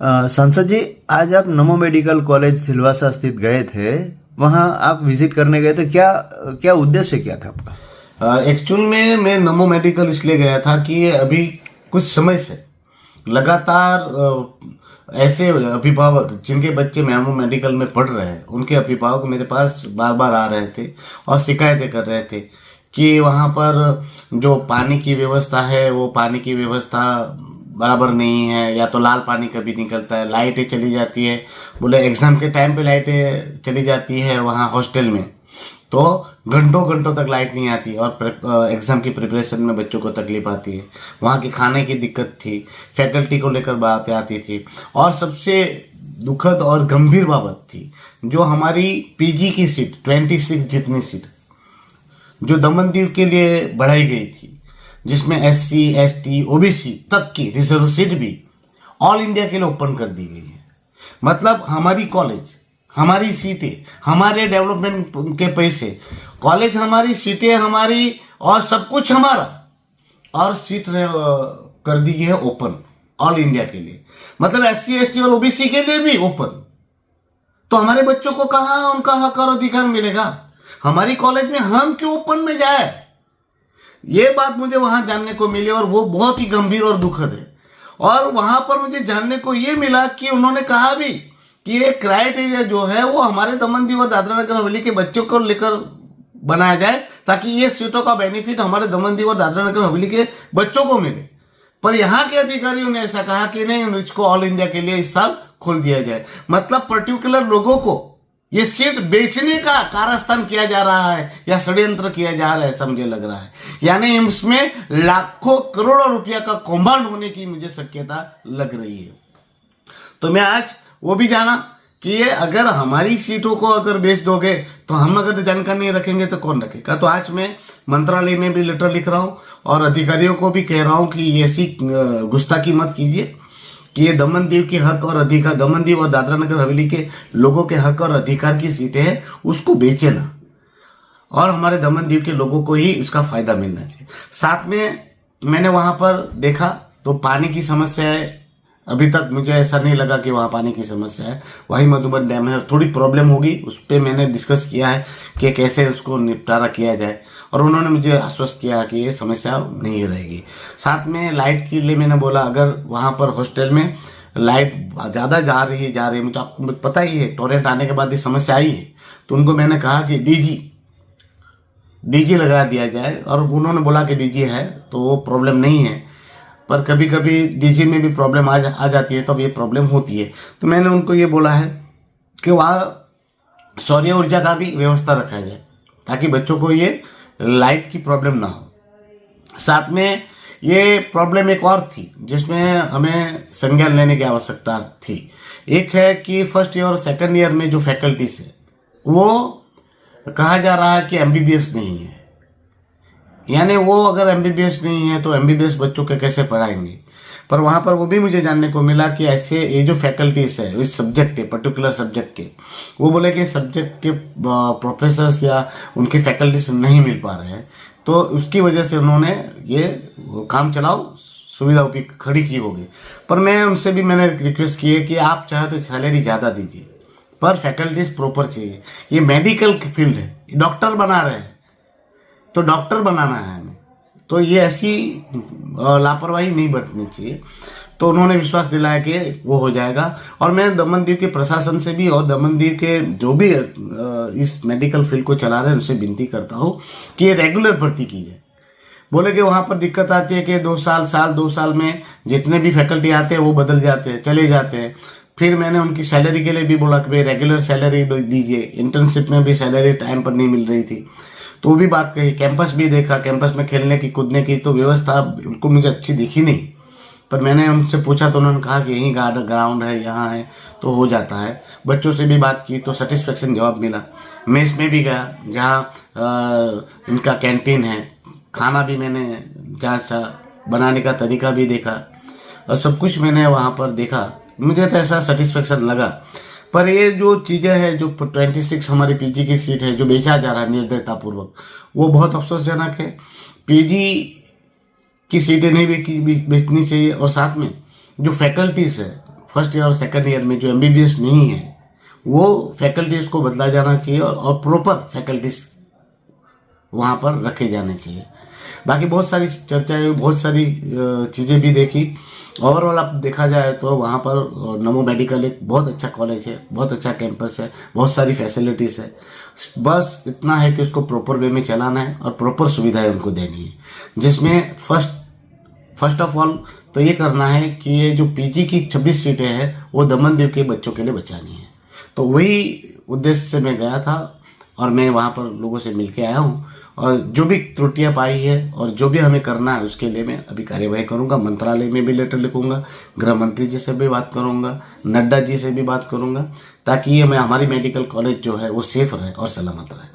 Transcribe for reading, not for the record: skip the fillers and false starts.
सांसद जी, आज आप नमो मेडिकल कॉलेज सिलवासा स्थित गए थे। वहाँ आप विजिट करने गए थे, क्या क्या उद्देश्य क्या था आपका? एक्चुअल में मैं नमो मेडिकल इसलिए गया था कि अभी कुछ समय से लगातार ऐसे अभिभावक जिनके बच्चे नमो मेडिकल में पढ़ रहे हैं, उनके अभिभावक मेरे पास बार बार आ रहे थे और शिकायतें कर रहे थे कि वहाँ पर जो पानी की व्यवस्था है वो पानी की व्यवस्था बराबर नहीं है, या तो लाल पानी कभी निकलता है, लाइटें चली जाती है। बोले एग्जाम के टाइम पे लाइटें चली जाती है वहाँ हॉस्टल में, तो घंटों घंटों तक लाइट नहीं आती और एग्जाम की प्रिपरेशन में बच्चों को तकलीफ आती है। वहाँ की खाने की दिक्कत थी, फैकल्टी को लेकर बातें आती थी, और सबसे दुखद और गंभीर बात थी जो हमारी पीजी की सीट 26 जितनी सीट जो दमनदीव के लिए बढ़ाई गई थी, जिसमें SC ST OBC तक की रिजर्व सीट भी ऑल इंडिया के लिए ओपन कर दी गई है। मतलब हमारी कॉलेज, हमारी सीटें, हमारे डेवलपमेंट के पैसे, कॉलेज हमारी, सीटें हमारी और सब कुछ हमारा, और सीट कर दी गई है ओपन ऑल इंडिया के लिए। मतलब SC ST और OBC के लिए भी ओपन। तो हमारे बच्चों को कहाँ उनका हक और अधिकार मिलेगा? हमारी कॉलेज में हम क्यों ओपन में जाए? ये बात मुझे वहां जानने को मिली और वो बहुत ही गंभीर और दुखद है। और वहां पर मुझे जानने को ये मिला कि उन्होंने कहा भी कि ये क्राइटेरिया जो है वो हमारे दमनदीव और दादरा नगर हवेली के बच्चों को लेकर बनाया जाए, ताकि ये सीटों का बेनिफिट हमारे दमनदीव और दादरा नगर हवेली के बच्चों को मिले। पर यहाँ के अधिकारियों ने ऐसा कहा कि नहीं, इसको ऑल इंडिया के लिए इस साल खोल दिया जाए। मतलब पर्टिकुलर लोगों को ये सीट बेचने का कारस्थान किया जा रहा है या षड्यंत्र किया जा रहा है, ऐसा मुझे लग रहा है। यानी इसमें लाखों करोड़ों रुपया का कौभांड होने की मुझे शक्यता लग रही है। तो मैं आज वो भी जाना कि ये अगर हमारी सीटों को अगर बेच दोगे तो हम अगर जानकारी नहीं रखेंगे तो कौन रखेगा। तो आज मैं मंत्रालय में भी लेटर लिख रहा हूं और अधिकारियों को भी कह रहा हूं कि ऐसी गुस्ताखी मत कीजिए कि ये दमनदीव के हक और अधिकार, दमनदीव और दादरा नगर हवेली के लोगों के हक और अधिकार की सीटें हैं, उसको बेचे ना, और हमारे दमनदीव के लोगों को ही इसका फायदा मिलना चाहिए। साथ में मैंने वहां पर देखा तो पानी की समस्या है। अभी तक मुझे ऐसा नहीं लगा कि वहां पानी की समस्या है। वही मधुबन डैम है, थोड़ी प्रॉब्लम होगी, उस पर मैंने डिस्कस किया है कि कैसे उसको निपटारा किया जाए, और उन्होंने मुझे आश्वस्त किया कि ये समस्या नहीं रहेगी। साथ में लाइट के लिए मैंने बोला अगर वहां पर हॉस्टल में लाइट ज्यादा जा रही है, मुझे आपको पता ही है टोरेंट आने के बाद ये समस्या आई है। तो उनको मैंने कहा कि डीजी लगा दिया जाए, और उन्होंने बोला कि डीजी है तो वो प्रॉब्लम नहीं है, पर कभी कभी डीजी में भी प्रॉब्लम आ जाती है, तो अब ये प्रॉब्लम होती है। तो मैंने उनको ये बोला है कि वहाँ सौर ऊर्जा का भी व्यवस्था रखा जाए ताकि बच्चों को ये लाइट की प्रॉब्लम ना हो। साथ में ये प्रॉब्लम एक और थी जिसमें हमें संज्ञान लेने की आवश्यकता थी। एक है कि फर्स्ट ईयर और सेकंड ईयर में जो फैकल्टीज है वो कहा जा रहा है कि MBBS नहीं है। यानी वो अगर MBBS नहीं है तो MBBS बच्चों के कैसे पढ़ाएंगे? पर वहां पर वो भी मुझे जानने को मिला कि ऐसे ये जो फैकल्टीज है इस सब्जेक्ट के, पर्टिकुलर सब्जेक्ट के, वो बोले कि सब्जेक्ट के प्रोफेसर्स या उनके फैकल्टीज नहीं मिल पा रहे हैं, तो उसकी वजह से उन्होंने ये काम चलाओ सुविधा खड़ी की होगी। पर मैं उनसे भी मैंने रिक्वेस्ट की है कि आप चाहे तो सैलरी ज्यादा दीजिए, पर फैकल्टीज प्रॉपर चाहिए। ये मेडिकल फील्ड है, डॉक्टर बना रहे हैं तो डॉक्टर बनाना है हमें, तो ये ऐसी लापरवाही नहीं बरतनी चाहिए। तो उन्होंने विश्वास दिलाया कि वो हो जाएगा। और मैं दमनदीव के प्रशासन से भी और दमनदीव के जो भी इस मेडिकल फील्ड को चला रहे हैं उनसे विनती करता हूँ कि ये रेगुलर भर्ती की जाए। बोले कि वहां पर दिक्कत आती है कि 2 साल में जितने भी फैकल्टी आते हैं वो बदल जाते हैं, चले जाते हैं। फिर मैंने उनकी सैलरी के लिए भी बोला कि भाई रेगुलर सैलरी दीजिए। इंटर्नशिप में भी सैलरी टाइम पर नहीं मिल रही थी, तो वो भी बात कही। कैंपस भी देखा, कैंपस में खेलने की कूदने की तो व्यवस्था बिल्कुल मुझे अच्छी दिखी नहीं। पर मैंने उनसे पूछा तो उन्होंने कहा कि यही ग्राउंड है, यहाँ है तो हो जाता है। बच्चों से भी बात की तो सेटिस्फेक्शन जवाब मिला। मेस में भी गया जहाँ इनका कैंटीन है, खाना भी मैंने जांचा, बनाने का तरीका भी देखा और सब कुछ मैंने वहाँ पर देखा। मुझे तो ऐसा सेटिस्फेक्शन लगा। पर ये जो चीजें हैं, जो 26 हमारी पीजी की सीट है जो बेचा जा रहा है निर्दयता पूर्वक, वो बहुत अफसोसजनक है। पीजी की सीटें नहीं बेचनी चाहिए। और साथ में जो फैकल्टीज है फर्स्ट ईयर और सेकंड ईयर में जो एमबीबीएस नहीं है वो फैकल्टीज को बदला जाना चाहिए और प्रॉपर फैकल्टीज वहाँ पर रखे जाने चाहिए। बाकी बहुत सारी चर्चाएं हुई, बहुत सारी चीज़ें भी देखी। ओवरऑल आप देखा जाए तो वहाँ पर नमो मेडिकल एक बहुत अच्छा कॉलेज है, बहुत अच्छा कैंपस है, बहुत सारी फैसिलिटीज़ है। बस इतना है कि उसको प्रॉपर वे में चलाना है और प्रॉपर सुविधाएं उनको देनी है, जिसमें फर्स्ट ऑफ ऑल तो ये करना है कि ये जो पीजी की 26 सीटें हैं वो दमनदीव के बच्चों के लिए बचानी है। तो वही उद्देश्य से मैं गया था और मैं वहाँ पर लोगों से मिल के आया हूँ और जो भी त्रुटियां पाई है और जो भी हमें करना है उसके लिए मैं अभी कार्यवाही करूंगा। मंत्रालय में भी लेटर लिखूंगा, गृह मंत्री जी से भी बात करूंगा, नड्डा जी से भी बात करूंगा, ताकि ये हमारी मेडिकल कॉलेज जो है वो सेफ रहे और सलामत रहे।